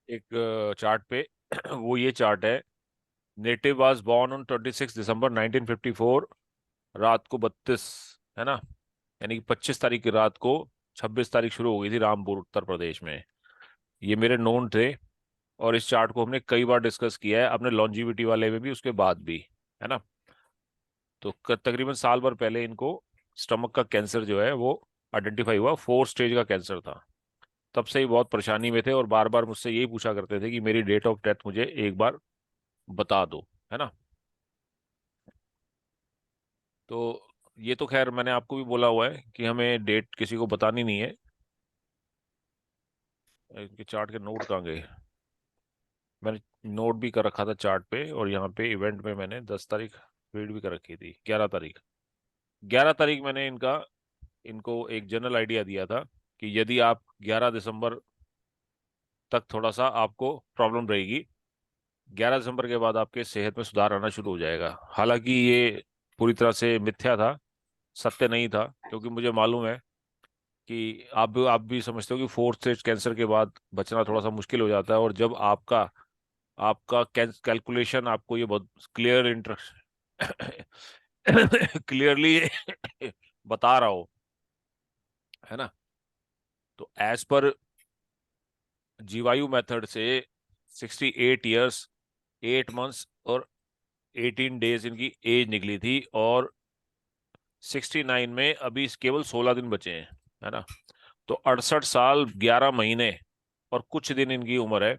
एक चार्ट पे वो ये चार्ट है। नेटिव वाज बॉर्न ऑन 26 दिसंबर 1954, रात को 32, है ना, यानी कि 25 तारीख की रात को 26 तारीख शुरू हो गई थी रामपुर उत्तर प्रदेश में। ये मेरे नोन थे, और इस चार्ट को हमने कई बार डिस्कस किया है अपने लॉन्जिविटी वाले में भी, उसके बाद भी, है ना। तो तकरीबन साल भर पहले इनको स्टमक का कैंसर जो है वो आइडेंटिफाई हुआ। 4 स्टेज का कैंसर था। तब से ही बहुत परेशानी में थे और बार बार मुझसे यही पूछा करते थे कि मेरी डेट ऑफ डेथ मुझे एक बार बता दो, है ना। तो ये तो खैर मैंने आपको भी बोला हुआ है कि हमें डेट किसी को बतानी नहीं है। इनके चार्ट के नोट कहाँ गए? मैंने नोट भी कर रखा था चार्ट पे, और यहाँ पे इवेंट में मैंने 10 तारीख रीड भी कर रखी थी। 11 तारीख, 11 तारीख मैंने इनको एक जनरल आइडिया दिया था कि यदि आप 11 दिसंबर तक थोड़ा सा आपको प्रॉब्लम रहेगी, 11 दिसंबर के बाद आपके सेहत में सुधार आना शुरू हो जाएगा। हालांकि ये पूरी तरह से मिथ्या था, सत्य नहीं था, क्योंकि मुझे मालूम है कि आप भी समझते हो कि 4th स्टेज कैंसर के बाद बचना थोड़ा सा मुश्किल हो जाता है। और जब आपका आपका कैलकुलेशन आपको ये बहुत क्लियर क्लियरली बता रहा हो, है ना। तो एज पर जीवायु मेथड से 68 ईयर्स 8 मंथ्स और 18 डेज इनकी एज निकली थी, और 69 में अभी केवल 16 दिन बचे हैं, है ना। तो 68 साल 11 महीने और कुछ दिन इनकी उम्र है,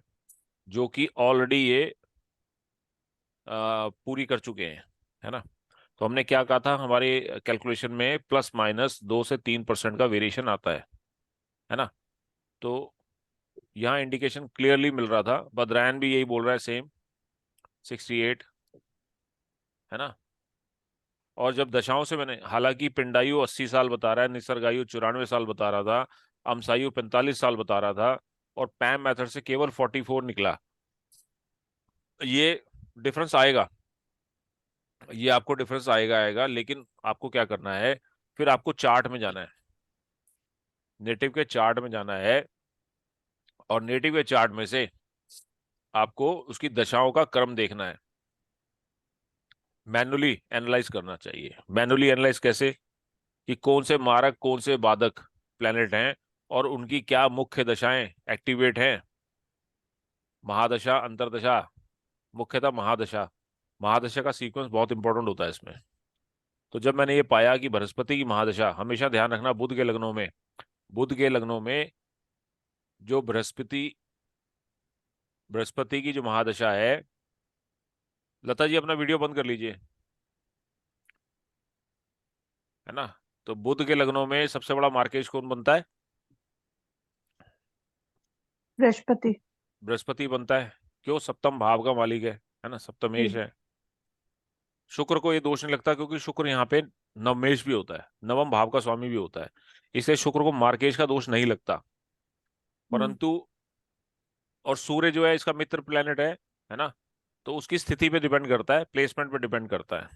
जो कि ऑलरेडी ये पूरी कर चुके हैं, है ना। तो हमने क्या कहा था, हमारे कैलकुलेशन में +- 2 से 3% का वेरिएशन आता है ना। तो यहाँ इंडिकेशन क्लियरली मिल रहा था। बद्रायन भी यही बोल रहा है, सेम 68, है ना। और जब दशाओं से मैंने, हालांकि पिंडायु 80 साल बता रहा है, निसर्गायु 94 साल बता रहा था, अम्सायु 45 साल बता रहा था, और पैम मेथड से केवल 44 निकला। ये डिफरेंस आएगा, ये आपको डिफरेंस आएगा आएगा, लेकिन आपको क्या करना है, फिर आपको चार्ट में जाना है, नेटिव के चार्ट में जाना है, और नेटिव के चार्ट में से आपको उसकी दशाओं का क्रम देखना है। मैनुअली एनालाइज करना चाहिए। मैनुअली एनालाइज कैसे? कि कौन से मारक कौन से बाधक प्लेनेट हैं, और उनकी क्या मुख्य दशाएं एक्टिवेट हैं। महादशा, अंतरदशा, मुख्यतः महादशा। महादशा का सीक्वेंस बहुत इंपॉर्टेंट होता है इसमें। तो जब मैंने ये पाया कि बृहस्पति की महादशा, हमेशा ध्यान रखना बुध के लग्नों में, बुध के लग्नों में जो बृहस्पति बृहस्पति की जो महादशा है, लता जी अपना वीडियो बंद कर लीजिए, है ना। तो बुध के लग्नों में सबसे बड़ा मार्केज कौन बनता है? बृहस्पति। बृहस्पति बनता है। क्यों? सप्तम भाव का मालिक है ना, सप्तमेश जी। है। शुक्र को ये दोष नहीं लगता, क्योंकि शुक्र यहाँ पे नवमेश भी होता है, नवम भाव का स्वामी भी होता है, इसलिए शुक्र को मार्केज का दोष नहीं लगता। हम्म। परंतु, और सूर्य जो है इसका मित्र प्लेनेट है ना। तो उसकी स्थिति पे डिपेंड करता है, प्लेसमेंट पे डिपेंड करता है,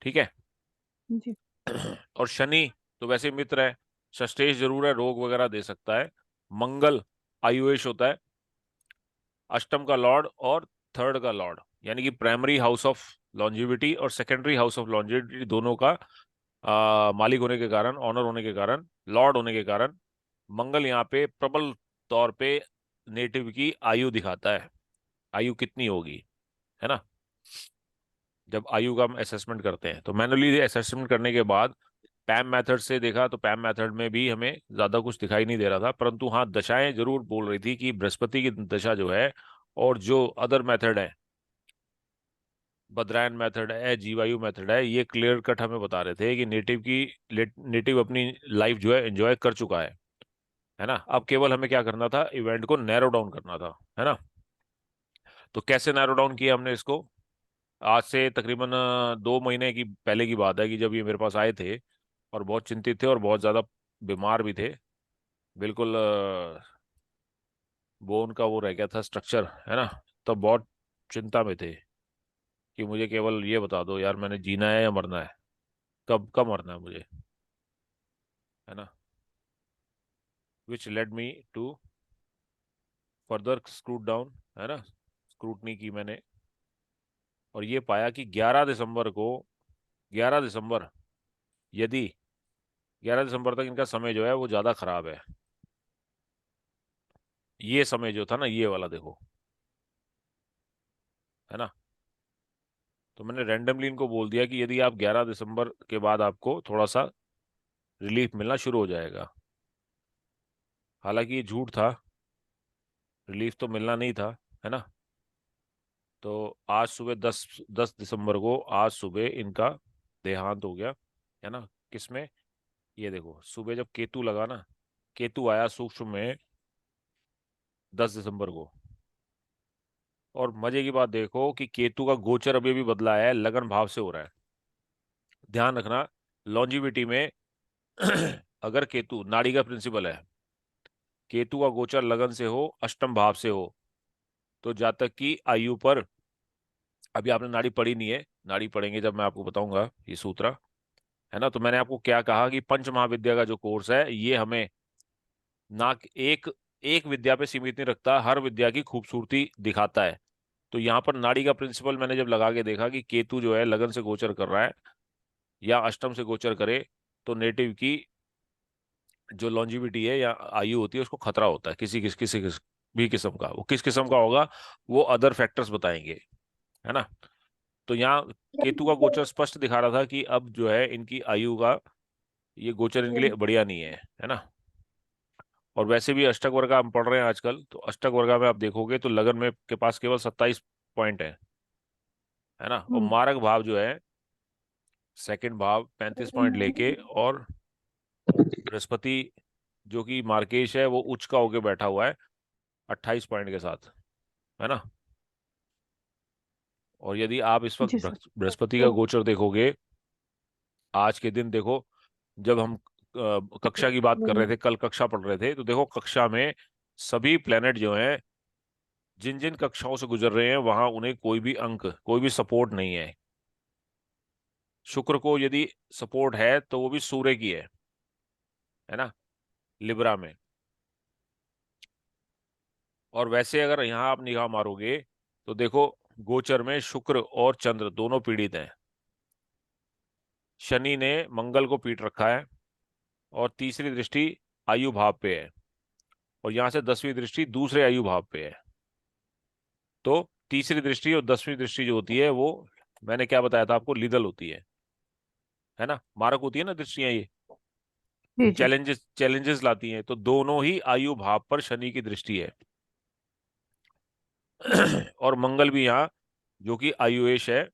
ठीक है। जी। और शनि तो वैसे मित्र है, षष्ठेश जरूर है, रोग वगैरह दे सकता है। मंगल आयुएश होता है, अष्टम का लॉर्ड और थर्ड का लॉर्ड, यानी कि प्राइमरी हाउस ऑफ लॉन्जिविटी और सेकेंडरी हाउस ऑफ लॉन्जिविटी दोनों का मालिक होने के कारण, ऑनर होने के कारण, लॉर्ड होने के कारण, मंगल यहाँ पे प्रबल तौर पे नेटिव की आयु दिखाता है। आयु कितनी होगी, है ना। जब आयु का हम असेसमेंट करते हैं, तो मैनुअली असेसमेंट करने के बाद पैम मेथड से देखा, तो पैम मेथड में भी हमें ज्यादा कुछ दिखाई नहीं दे रहा था, परंतु हाँ, दशाएं जरूर बोल रही थी कि बृहस्पति की दशा जो है, और जो अदर मेथड है, बद्रायन मेथड है, जीवायु मेथड है, ये क्लियर कट हमें बता रहे थे कि नेटिव अपनी लाइफ जो है एंजॉय कर चुका है ना। अब केवल हमें क्या करना था, इवेंट को नैरो डाउन करना था, है ना। तो कैसे नैरो डाउन किया हमने इसको? आज से तकरीबन 2 महीने की पहले की बात है कि जब ये मेरे पास आए थे, और बहुत चिंतित थे और बहुत ज्यादा बीमार भी थे। बिल्कुल बोन का वो रह गया था स्ट्रक्चर, है ना। तो बहुत चिंता में थे कि मुझे केवल ये बता दो यार, मैंने जीना है या मरना है, कब कब मरना है मुझे, है ना। Which led me to further स्क्रूट डाउन, है ना, स्क्रूटनी की मैंने, और ये पाया कि 11 दिसंबर को, 11 दिसंबर, यदि 11 दिसंबर तक इनका समय जो है वो ज़्यादा खराब है, ये समय जो था ना, ये वाला देखो, है ना, तो मैंने रैंडमली इनको बोल दिया कि यदि आप 11 दिसंबर के बाद आपको थोड़ा सा रिलीफ मिलना शुरू हो जाएगा। हालांकि ये झूठ था, रिलीफ तो मिलना नहीं था, है ना। तो आज सुबह 10 दिसंबर को आज सुबह इनका देहांत हो गया, है ना। किसमें? ये देखो, सुबह जब केतु लगा ना, केतु आया सूक्ष्म में 10 दिसंबर को। और मजे की बात देखो कि केतु का गोचर अभी भी बदला है, लगन भाव से हो रहा है। ध्यान रखना, लॉन्जिविटी में अगर केतु नाड़ी का प्रिंसिपल है, केतु का गोचर लगन से हो, अष्टम भाव से हो, तो जातक की आयु पर, अभी आपने नाड़ी पढ़ी नहीं है, नाड़ी पढ़ेंगे जब मैं आपको बताऊंगा ये सूत्र, है ना। तो मैंने आपको क्या कहा कि पंच महाविद्या का जो कोर्स है ये हमें ना एक एक विद्या पे सीमित नहीं रखता, हर विद्या की खूबसूरती दिखाता है। तो यहाँ पर नाड़ी का प्रिंसिपल मैंने जब लगा के देखा कि केतु जो है लगन से गोचर कर रहा है या अष्टम से गोचर करे, तो नेटिव की जो लॉन्जिविटी है या आयु होती है उसको खतरा होता है, किसी भी किस्म का। वो किस किस्म का होगा वो अदर फैक्टर्स बताएंगे, है ना। तो यहाँ केतु का गोचर स्पष्ट दिखा रहा था कि अब जो है इनकी आयु का ये गोचर इनके लिए बढ़िया नहीं है ना। और वैसे भी अष्टक वर्गा हम पढ़ रहे हैं आजकल, तो अष्टक वर्गा में आप देखोगे तो लगन में के पास केवल 27 पॉइंट है ना। और हम्म, मारक भाव जो है सेकंड भाव 35 पॉइंट लेके, और बृहस्पति जो कि मार्केश है वो उच्च का होके बैठा हुआ है 28 पॉइंट के साथ, है ना। और यदि आप इस वक्त जी सर। बृहस्पति का गोचर देखोगे, आज के दिन देखो, जब हम कक्षा की बात कर रहे थे, कल कक्षा पढ़ रहे थे, तो देखो कक्षा में सभी प्लेनेट जो हैं जिन जिन कक्षाओं से गुजर रहे हैं वहां उन्हें कोई भी अंक, कोई भी सपोर्ट नहीं है। शुक्र को यदि सपोर्ट है तो वो भी सूर्य की है ना, लिब्रा में। और वैसे अगर यहाँ आप निगाह मारोगे तो देखो गोचर में शुक्र और चंद्र दोनों पीड़ित हैं। शनि ने मंगल को पीट रखा है, और तीसरी दृष्टि आयु भाव पे है, और यहां से 10वीं दृष्टि दूसरे आयु भाव पे है। तो तीसरी दृष्टि और 10वीं दृष्टि जो होती है वो, मैंने क्या बताया था आपको, लीदल होती है ना, मारक होती है ना दृष्टियां ये, जी जी। चैलेंजेस चैलेंजेस लाती हैं। तो दोनों ही आयु भाव पर शनि की दृष्टि है। और मंगल भी यहाँ जो कि आयुएश है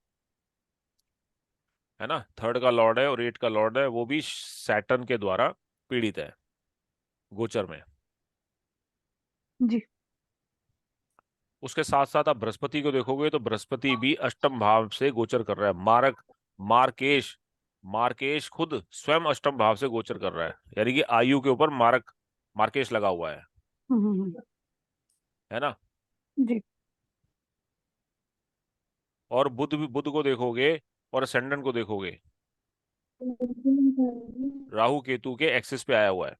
ना, थर्ड का लॉर्ड है और एट का लॉर्ड है, वो भी सैटर्न के द्वारा पीड़ित है गोचर में। जी। उसके साथ साथ आप बृहस्पति को देखोगे तो बृहस्पति भी अष्टम भाव से गोचर कर रहा है। मार्केश मार्केश खुद स्वयं अष्टम भाव से गोचर कर रहा है, यानी कि आयु के ऊपर मार्केश लगा हुआ है ना। जी। और बुध को देखोगे और असेंडेंट को देखोगे, राहु केतु के एक्सिस पे आया हुआ है।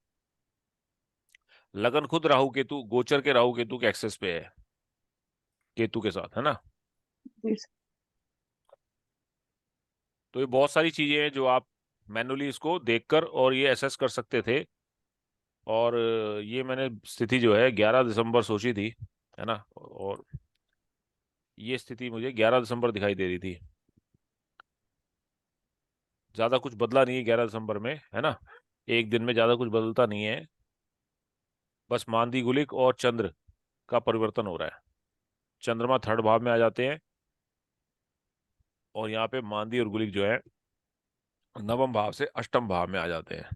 लगन खुद राहु केतु, गोचर के राहु केतु के एक्सिस पे है, केतु के साथ, है ना। जी सर। तो ये बहुत सारी चीजें हैं जो आप मैनुअली इसको देखकर और ये एसेस कर सकते थे। और ये मैंने स्थिति जो है 11 दिसंबर सोची थी, है ना। और ये स्थिति मुझे 11 दिसंबर दिखाई दे रही थी। ज्यादा कुछ बदला नहीं है 11 दिसंबर में, है ना। एक दिन में ज्यादा कुछ बदलता नहीं है, बस मांदी गुलिक और चंद्र का परिवर्तन हो रहा है। चंद्रमा थर्ड भाव में आ जाते हैं, और यहाँ पे मांदी और गुलिक जो है नवम भाव से अष्टम भाव में आ जाते हैं,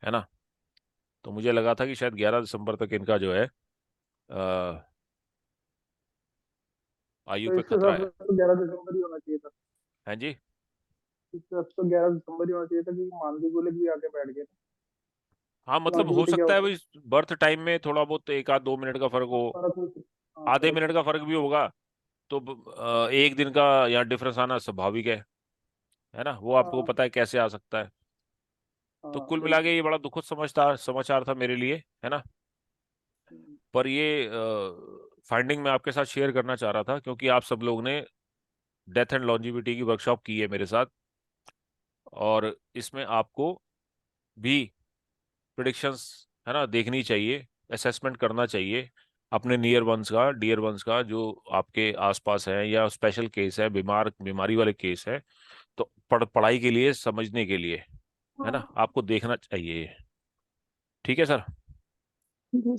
है ना। तो मुझे लगा था कि शायद 11 दिसंबर तक इनका जो है आयु तो पे इसके खतरा हिसाब है। से तो 11 दिसंबर ही होना चाहिए था। हैं जी। इसके हिसाब से तो 11 दिसंबर ही होना चाहिए था, क्योंकि मानवी को भी आके बैठ गए। हाँ मतलब हो लॉन्जिविटी क्या सकता है होता भाई, बर्थ टाइम में थोड़ा बहुत एक आध 2 मिनट का फर्क हो, है, फर्क नहीं। हाँ, आधे फर्क मिनट नहीं। का फर्क भी होगा, तो एक दिन का यहाँ डिफरेंस आना स्वाभाविक है ना। वो आपको हाँ पता है कैसे आ सकता है। तो हाँ, कुल मिला बिल्कुल। के ये बड़ा दुखद समाचार समाचार था मेरे लिए, है ना। पर ये फाइंडिंग मैं आपके साथ शेयर करना चाह रहा था, क्योंकि आप सब लोग ने डेथ एंड लॉन्जिविटी की वर्कशॉप की है मेरे साथ, और इसमें आपको भी प्रिडिक्शंस, है ना, देखनी चाहिए, असेसमेंट करना चाहिए अपने नियर वंस का, डियर वंस का, जो आपके आसपास है, या स्पेशल केस है, बीमारी वाले केस है, तो पढ़ाई के लिए, समझने के लिए, है ना, आपको देखना चाहिए ये। ठीक है सर? जी